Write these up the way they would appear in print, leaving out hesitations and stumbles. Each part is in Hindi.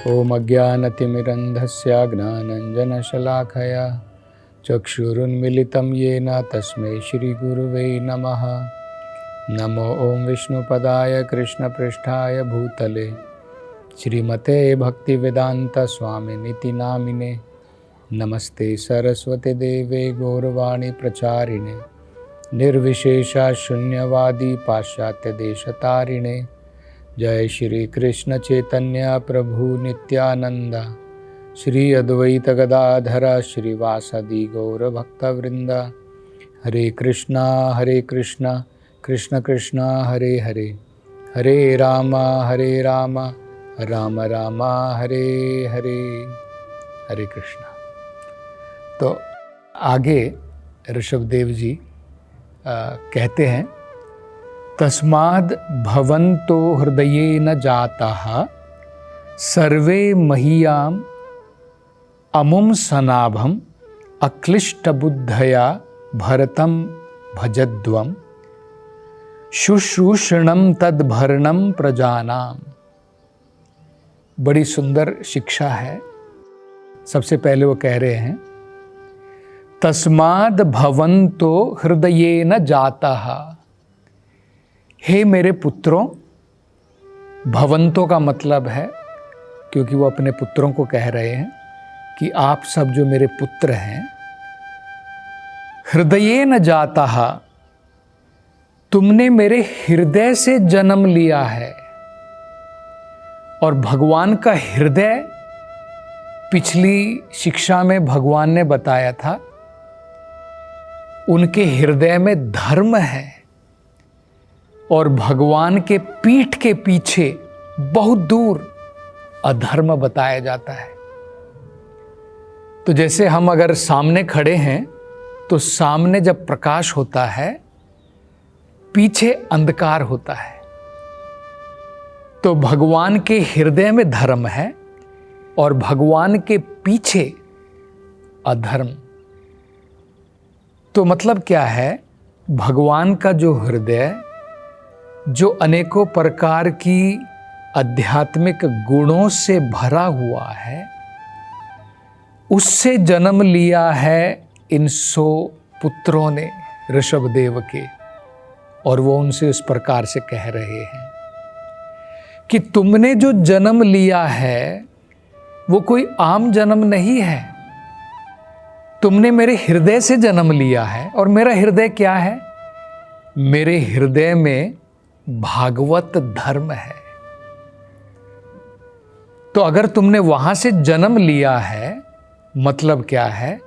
ओम अज्ञानतिमिरन्धस्य ज्ञानाञ्जनशलाकया चक्षुरुन्मिलितं येन तस्मै श्रीगुरुवे नमः। नमो ओम विष्णुपदाय कृष्णपृष्ठाय भूतले श्रीमते भक्तिवेदांत स्वामिनिति नामिने। नमस्ते सरस्वती देवे गौरवाणी प्रचारिणे निर्विशेषा शून्यवादी पाश्चात्य देशतारिणे। जय श्री कृष्ण चैतन्य प्रभु नित्यानंद श्री अद्वैत गदाधर श्रीवासदि गौर भक्तवृंद। हरे कृष्णा कृष्ण कृष्णा हरे हरे, हरे राम राम राम हरे हरे। हरे कृष्णा। तो आगे ऋषभदेव जी कहते हैं, तस्माद् भवन्तो हृदयेन जाताः सर्वे महीयाम् अमुं सनाभम् अक्लिष्टबुद्धया भरतं भजध्वं शुश्रूषणं तद्भरणं प्रजानाम्। बड़ी सुंदर शिक्षा है। सबसे पहले वो कह रहे हैं, तस्माद् भवन्तो हृदयेन जाताः। हे मेरे पुत्रों, भवंतों का मतलब है, क्योंकि वो अपने पुत्रों को कह रहे हैं कि आप सब जो मेरे पुत्र हैं, हृदयेन जाताः, तुमने मेरे हृदय से जन्म लिया है। और भगवान का हृदय, पिछली शिक्षा में भगवान ने बताया था, उनके हृदय में धर्म है और भगवान के पीठ के पीछे बहुत दूर अधर्म बताया जाता है। तो जैसे हम अगर सामने खड़े हैं तो सामने जब प्रकाश होता है, पीछे अंधकार होता है। तो भगवान के हृदय में धर्म है और भगवान के पीछे अधर्म। तो मतलब क्या है, भगवान का जो हृदय, जो अनेकों प्रकार की आध्यात्मिक गुणों से भरा हुआ है, उससे जन्म लिया है इन 100 पुत्रों ने ऋषभदेव के। और वो उनसे उस प्रकार से कह रहे हैं कि तुमने जो जन्म लिया है वो कोई आम जन्म नहीं है। तुमने मेरे हृदय से जन्म लिया है। और मेरा हृदय क्या है? मेरे हृदय में भागवत धर्म है। तो अगर तुमने वहां से जन्म लिया है, मतलब क्या है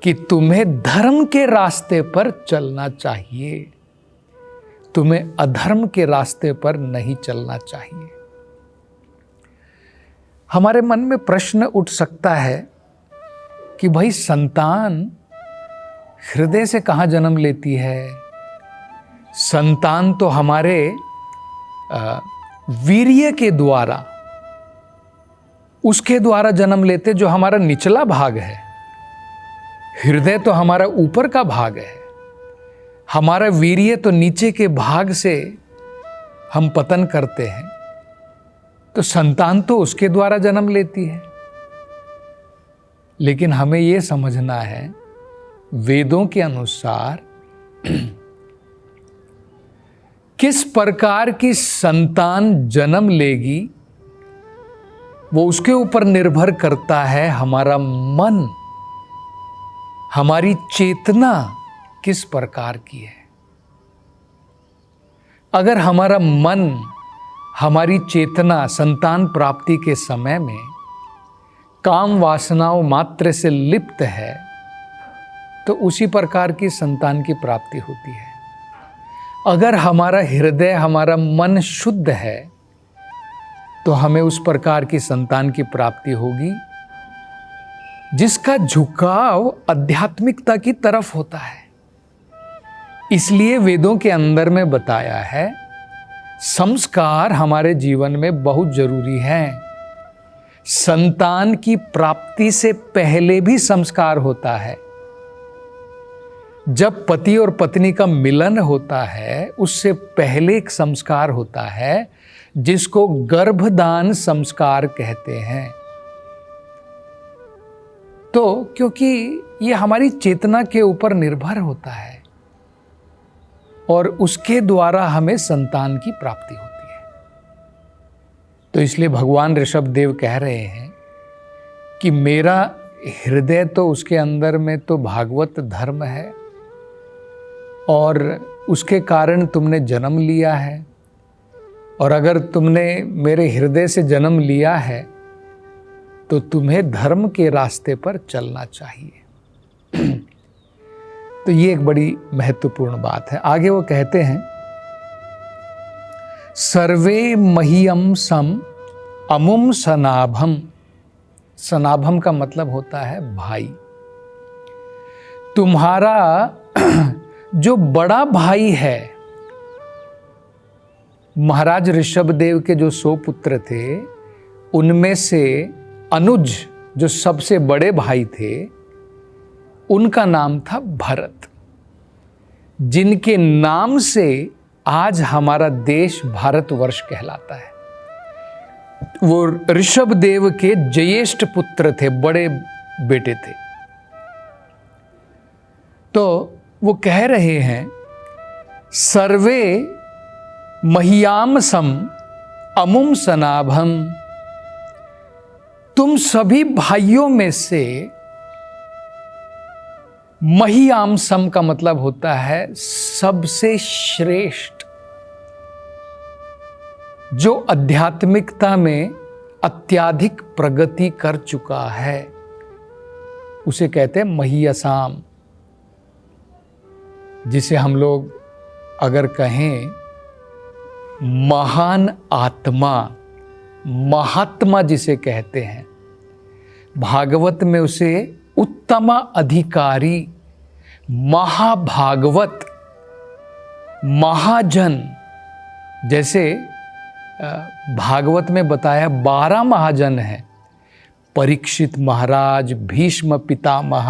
कि तुम्हें धर्म के रास्ते पर चलना चाहिए, तुम्हें अधर्म के रास्ते पर नहीं चलना चाहिए। हमारे मन में प्रश्न उठ सकता है कि भाई, संतान हृदय से कहाँ जन्म लेती है? संतान तो हमारे वीर्य के द्वारा, उसके द्वारा जन्म लेते, जो हमारा निचला भाग है। हृदय तो हमारा ऊपर का भाग है। हमारा वीर्य तो नीचे के भाग से हम पतन करते हैं। तो संतान तो उसके द्वारा जन्म लेती है। लेकिन हमें यह समझना है, वेदों के अनुसार किस प्रकार की संतान जन्म लेगी, वो उसके ऊपर निर्भर करता है। हमारा मन, हमारी चेतना किस प्रकार की है। अगर हमारा मन, हमारी चेतना संतान प्राप्ति के समय में काम वासनाओं मात्र से लिप्त है, तो उसी प्रकार की संतान की प्राप्ति होती है। अगर हमारा हृदय, हमारा मन शुद्ध है, तो हमें उस प्रकार की संतान की प्राप्ति होगी जिसका झुकाव आध्यात्मिकता की तरफ होता है। इसलिए वेदों के अंदर में बताया है, संस्कार हमारे जीवन में बहुत जरूरी है। संतान की प्राप्ति से पहले भी संस्कार होता है। जब पति और पत्नी का मिलन होता है, उससे पहले एक संस्कार होता है जिसको गर्भदान संस्कार कहते हैं। तो क्योंकि ये हमारी चेतना के ऊपर निर्भर होता है और उसके द्वारा हमें संतान की प्राप्ति होती है, तो इसलिए भगवान ऋषभ देव कह रहे हैं कि मेरा हृदय तो उसके अंदर में तो भागवत धर्म है और उसके कारण तुमने जन्म लिया है, और अगर तुमने मेरे हृदय से जन्म लिया है तो तुम्हें धर्म के रास्ते पर चलना चाहिए। तो ये एक बड़ी महत्वपूर्ण बात है। आगे वो कहते हैं, सर्वे मह्यम सम अमुम सनाभम। सनाभम का मतलब होता है भाई। तुम्हारा जो बड़ा भाई है, महाराज ऋषभदेव के जो 100 पुत्र थे, उनमें से अनुज जो सबसे बड़े भाई थे, उनका नाम था भरत, जिनके नाम से आज हमारा देश भारतवर्ष कहलाता है। वो ऋषभदेव के ज्येष्ठ पुत्र थे, बड़े बेटे थे। तो वो कह रहे हैं, सर्वे मह्याम सम अमुम सनाभम। तुम सभी भाइयों में से मह्याम सम का मतलब होता है सबसे श्रेष्ठ, जो आध्यात्मिकता में अत्यधिक प्रगति कर चुका है, उसे कहते हैं मह्यसाम। जिसे हम लोग अगर कहें महान आत्मा, महात्मा जिसे कहते हैं, भागवत में उसे उत्तम अधिकारी, महाभागवत, महाजन, जैसे भागवत में बताया 12 महाजन हैं, परीक्षित महाराज, भीष्म पितामह,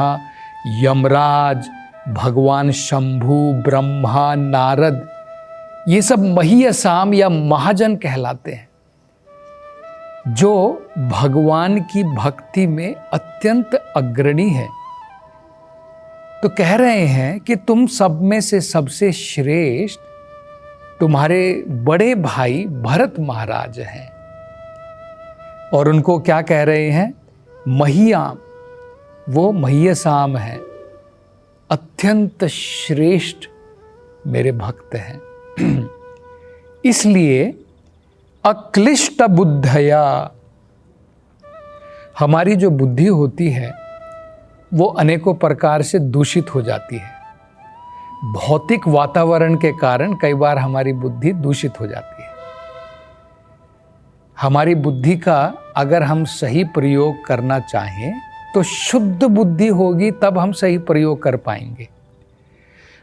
यमराज, भगवान शंभु, ब्रह्मा, नारद, ये सब महीयसाम या महाजन कहलाते हैं, जो भगवान की भक्ति में अत्यंत अग्रणी है। तो कह रहे हैं कि तुम सब में से सबसे श्रेष्ठ तुम्हारे बड़े भाई भरत महाराज हैं। और उनको क्या कह रहे हैं? महीयाम। वो महीयसाम हैं, अत्यंत श्रेष्ठ मेरे भक्त हैं। इसलिए अक्लिष्ट बुद्धया, हमारी जो बुद्धि होती है वो अनेकों प्रकार से दूषित हो जाती है। भौतिक वातावरण के कारण कई बार हमारी बुद्धि दूषित हो जाती है। हमारी बुद्धि का अगर हम सही प्रयोग करना चाहें तो शुद्ध बुद्धि होगी, तब हम सही प्रयोग कर पाएंगे।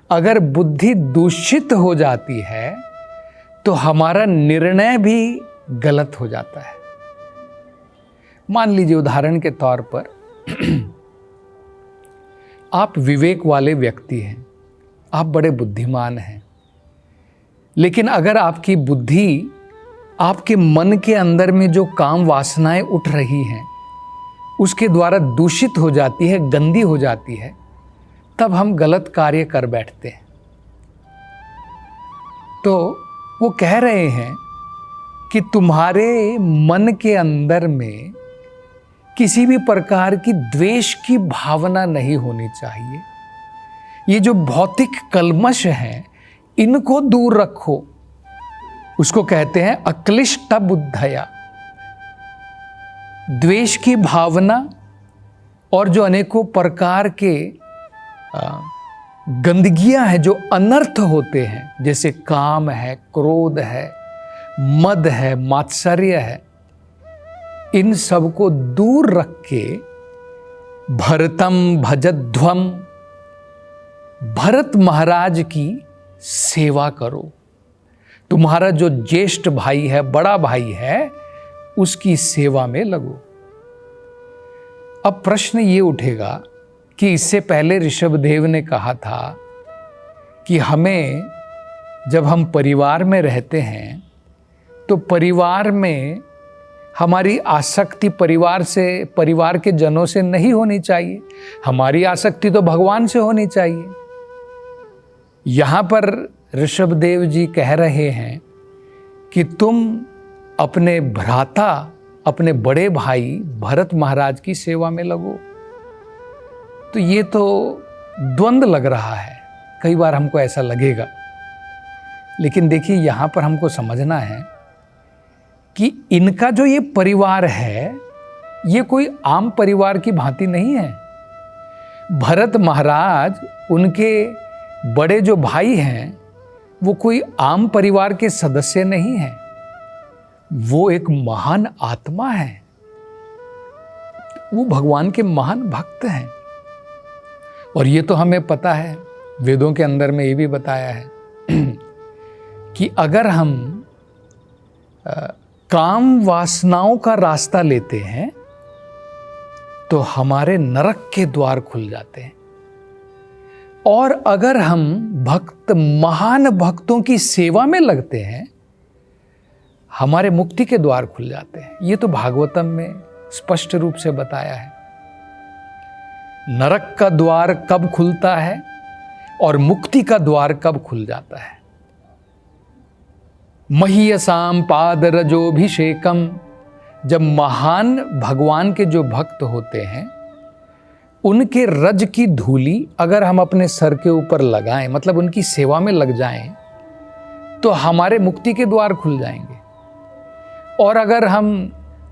अगर बुद्धि दूषित हो जाती है तो हमारा निर्णय भी गलत हो जाता है। मान लीजिए उदाहरण के तौर पर आप विवेक वाले व्यक्ति हैं, आप बड़े बुद्धिमान हैं, लेकिन अगर आपकी बुद्धि, आपके मन के अंदर में जो काम वासनाएं उठ रही हैं उसके द्वारा दूषित हो जाती है, गंदी हो जाती है, तब हम गलत कार्य कर बैठते हैं। तो वो कह रहे हैं कि तुम्हारे मन के अंदर में किसी भी प्रकार की द्वेष की भावना नहीं होनी चाहिए। ये जो भौतिक कल्मश हैं इनको दूर रखो। उसको कहते हैं अक्लिष्ट बुद्धया। द्वेष की भावना और जो अनेकों प्रकार के गंदगियां हैं, जो अनर्थ होते हैं, जैसे काम है, क्रोध है, मद है, मात्सर्य है, इन सब को दूर रख के भरतम भजध्वम, भरत महाराज की सेवा करो। तुम्हारा जो ज्येष्ठ भाई है, बड़ा भाई है, उसकी सेवा में लगो। अब प्रश्न ये उठेगा कि इससे पहले ऋषभदेव ने कहा था कि हमें जब हम परिवार में रहते हैं तो परिवार में हमारी आसक्ति परिवार के जनों से नहीं होनी चाहिए, हमारी आसक्ति तो भगवान से होनी चाहिए। यहाँ पर ऋषभदेव जी कह रहे हैं कि तुम अपने भ्राता, अपने बड़े भाई भरत महाराज की सेवा में लगो। तो ये तो द्वंद्व लग रहा है, कई बार हमको ऐसा लगेगा, लेकिन देखिए यहाँ पर हमको समझना है कि इनका जो ये परिवार है ये कोई आम परिवार की भांति नहीं है। भरत महाराज, उनके बड़े जो भाई हैं, वो कोई आम परिवार के सदस्य नहीं हैं, वो एक महान आत्मा है, वो भगवान के महान भक्त हैं। और ये तो हमें पता है, वेदों के अंदर में ये भी बताया है कि अगर हम काम वासनाओं का रास्ता लेते हैं तो हमारे नरक के द्वार खुल जाते हैं, और अगर हम महान भक्तों की सेवा में लगते हैं हमारे मुक्ति के द्वार खुल जाते हैं। ये तो भागवतम में स्पष्ट रूप से बताया है। नरक का द्वार कब खुलता है और मुक्ति का द्वार कब खुल जाता है। महीयसाम पादरजोभिषेकम, जब महान भगवान के जो भक्त होते हैं उनके रज की धूली अगर हम अपने सर के ऊपर लगाएं, मतलब उनकी सेवा में लग जाएं, तो हमारे मुक्ति के द्वार खुल जाएंगे। और अगर हम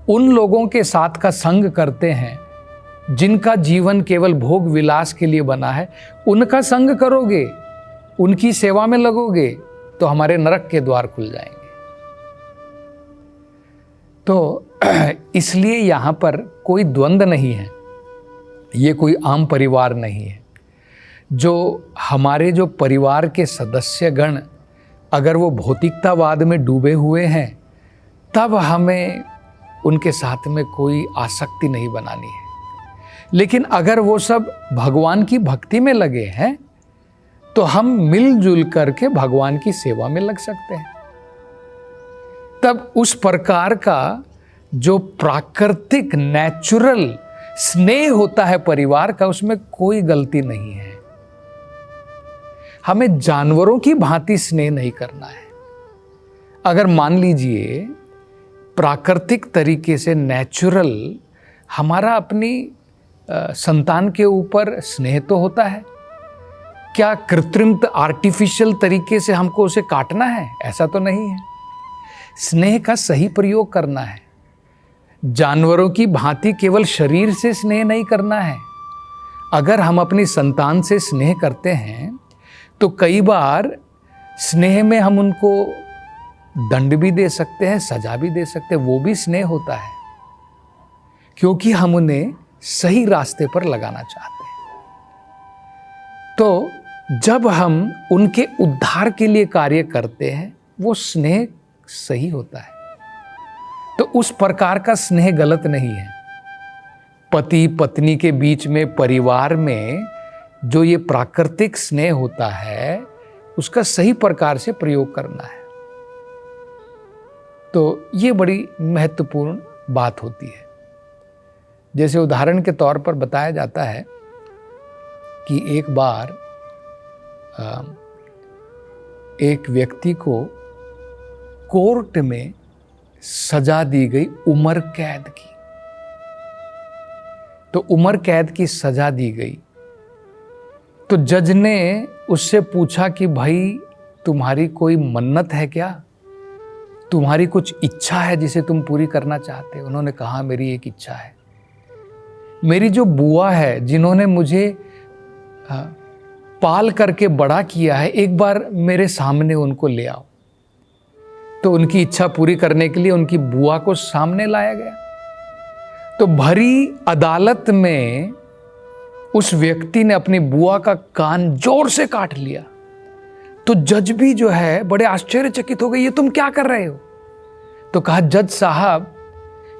उन लोगों के साथ का संग करते हैं जिनका जीवन केवल भोग विलास के लिए बना है, उनका संग करोगे, उनकी सेवा में लगोगे, तो हमारे नरक के द्वार खुल जाएंगे। तो इसलिए यहाँ पर कोई द्वंद्व नहीं है, ये कोई आम परिवार नहीं है। जो हमारे जो परिवार के सदस्यगण अगर वो भौतिकतावाद में डूबे हुए हैं, तब हमें उनके साथ में कोई आसक्ति नहीं बनानी है। लेकिन अगर वो सब भगवान की भक्ति में लगे हैं तो हम मिलजुल करके भगवान की सेवा में लग सकते हैं। तब उस प्रकार का जो प्राकृतिक नेचुरल स्नेह होता है परिवार का, उसमें कोई गलती नहीं है। हमें जानवरों की भांति स्नेह नहीं करना है। अगर मान लीजिए प्राकृतिक तरीके से नेचुरल हमारा अपनी संतान के ऊपर स्नेह तो होता है, क्या कृत्रिम आर्टिफिशियल तरीके से हमको उसे काटना है? ऐसा तो नहीं है। स्नेह का सही प्रयोग करना है। जानवरों की भांति केवल शरीर से स्नेह नहीं करना है। अगर हम अपनी संतान से स्नेह करते हैं तो कई बार स्नेह में हम उनको दंड भी दे सकते हैं, सजा भी दे सकते हैं, वो भी स्नेह होता है, क्योंकि हम उन्हें सही रास्ते पर लगाना चाहते हैं। तो जब हम उनके उद्धार के लिए कार्य करते हैं, वो स्नेह सही होता है। तो उस प्रकार का स्नेह गलत नहीं है। पति पत्नी के बीच में, परिवार में जो ये प्राकृतिक स्नेह होता है, उसका सही प्रकार से प्रयोग करना है। तो ये बड़ी महत्वपूर्ण बात होती है। जैसे उदाहरण के तौर पर बताया जाता है कि एक बार एक व्यक्ति को कोर्ट में सजा दी गई उम्र कैद की। तो उम्र कैद की सजा दी गई तो जज ने उससे पूछा कि भाई तुम्हारी कोई मन्नत है क्या, तुम्हारी कुछ इच्छा है जिसे तुम पूरी करना चाहते हो? उन्होंने कहा मेरी एक इच्छा है, मेरी जो बुआ है जिन्होंने मुझे पाल करके बड़ा किया है, एक बार मेरे सामने उनको ले आओ। तो उनकी इच्छा पूरी करने के लिए उनकी बुआ को सामने लाया गया। तो भरी अदालत में उस व्यक्ति ने अपनी बुआ का कान जोर से काट लिया। तो जज भी जो है बड़े आश्चर्यचकित हो गए, ये तुम क्या कर रहे हो? तो कहा जज साहब,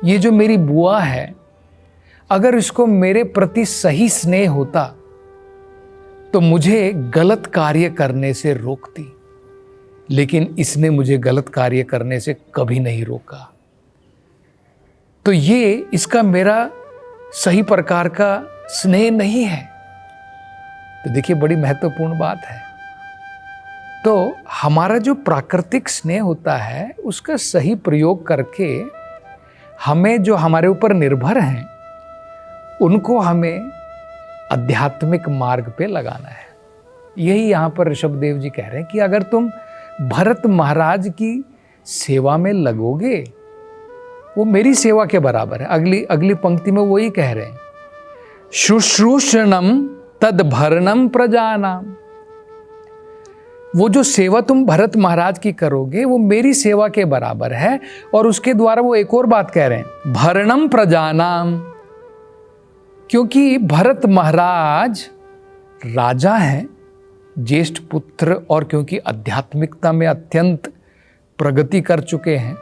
ये जो मेरी बुआ है, अगर इसको मेरे प्रति सही स्नेह होता तो मुझे गलत कार्य करने से रोकती, लेकिन इसने मुझे गलत कार्य करने से कभी नहीं रोका। तो ये इसका मेरा सही प्रकार का स्नेह नहीं है। तो देखिए बड़ी महत्वपूर्ण बात है। तो हमारा जो प्राकृतिक स्नेह होता है उसका सही प्रयोग करके हमें जो हमारे ऊपर निर्भर हैं उनको हमें आध्यात्मिक मार्ग पे लगाना है। यही यहाँ पर ऋषभदेव जी कह रहे हैं कि अगर तुम भरत महाराज की सेवा में लगोगे, वो मेरी सेवा के बराबर है। अगली पंक्ति में वही कह रहे हैं, शुश्रूषणम तद भरणम प्रजानाम। वो जो सेवा तुम भरत महाराज की करोगे वो मेरी सेवा के बराबर है। और उसके द्वारा वो एक और बात कह रहे हैं, भरणम प्रजानाम, क्योंकि भरत महाराज राजा हैं, ज्येष्ठ पुत्र, और क्योंकि आध्यात्मिकता में अत्यंत प्रगति कर चुके हैं,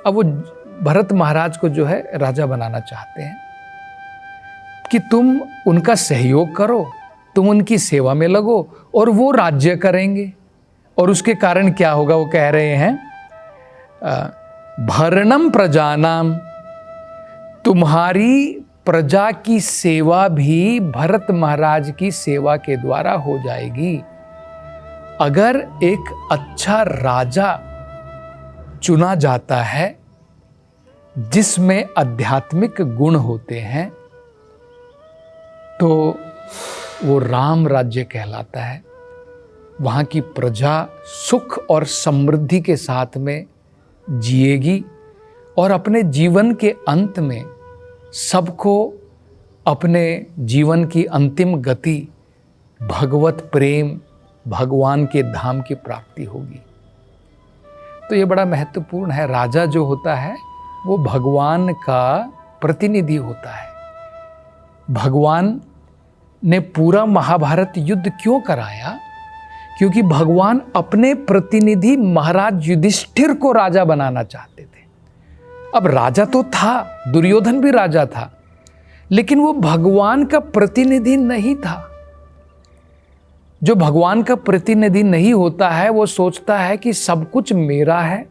अब वो भरत महाराज को जो है राजा बनाना चाहते हैं कि तुम उनका सहयोग करो, तुम उनकी सेवा में लगो और वो राज्य करेंगे। और उसके कारण क्या होगा, वो कह रहे हैं भरणम प्रजानाम, तुम्हारी प्रजा की सेवा भी भरत महाराज की सेवा के द्वारा हो जाएगी। अगर एक अच्छा राजा चुना जाता है जिसमें आध्यात्मिक गुण होते हैं तो वो राम राज्य कहलाता है। वहाँ की प्रजा सुख और समृद्धि के साथ में जिएगी और अपने जीवन के अंत में सबको अपने जीवन की अंतिम गति भगवत प्रेम, भगवान के धाम की प्राप्ति होगी। तो ये बड़ा महत्वपूर्ण है। राजा जो होता है वो भगवान का प्रतिनिधि होता है। भगवान ने पूरा महाभारत युद्ध क्यों कराया? क्योंकि भगवान अपने प्रतिनिधि महाराज युधिष्ठिर को राजा बनाना चाहते थे। अब राजा तो था, दुर्योधन भी राजा था, लेकिन वो भगवान का प्रतिनिधि नहीं था। जो भगवान का प्रतिनिधि नहीं होता है वो सोचता है कि सब कुछ मेरा है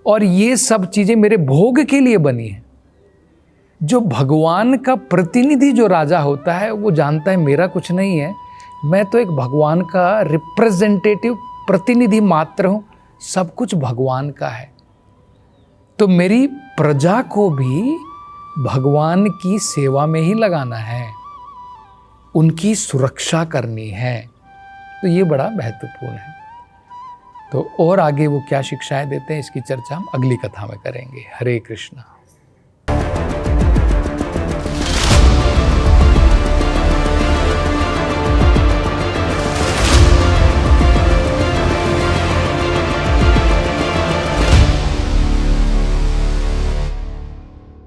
और ये सब चीजें मेरे भोग के लिए बनी है। जो भगवान का प्रतिनिधि जो राजा होता है वो जानता है मेरा कुछ नहीं है, मैं तो एक भगवान का रिप्रेजेंटेटिव प्रतिनिधि मात्र हूं, सब कुछ भगवान का है। तो मेरी प्रजा को भी भगवान की सेवा में ही लगाना है, उनकी सुरक्षा करनी है। तो ये बड़ा महत्वपूर्ण है। तो और आगे वो क्या शिक्षाएं देते हैं इसकी चर्चा हम अगली कथा में करेंगे। हरे कृष्णा।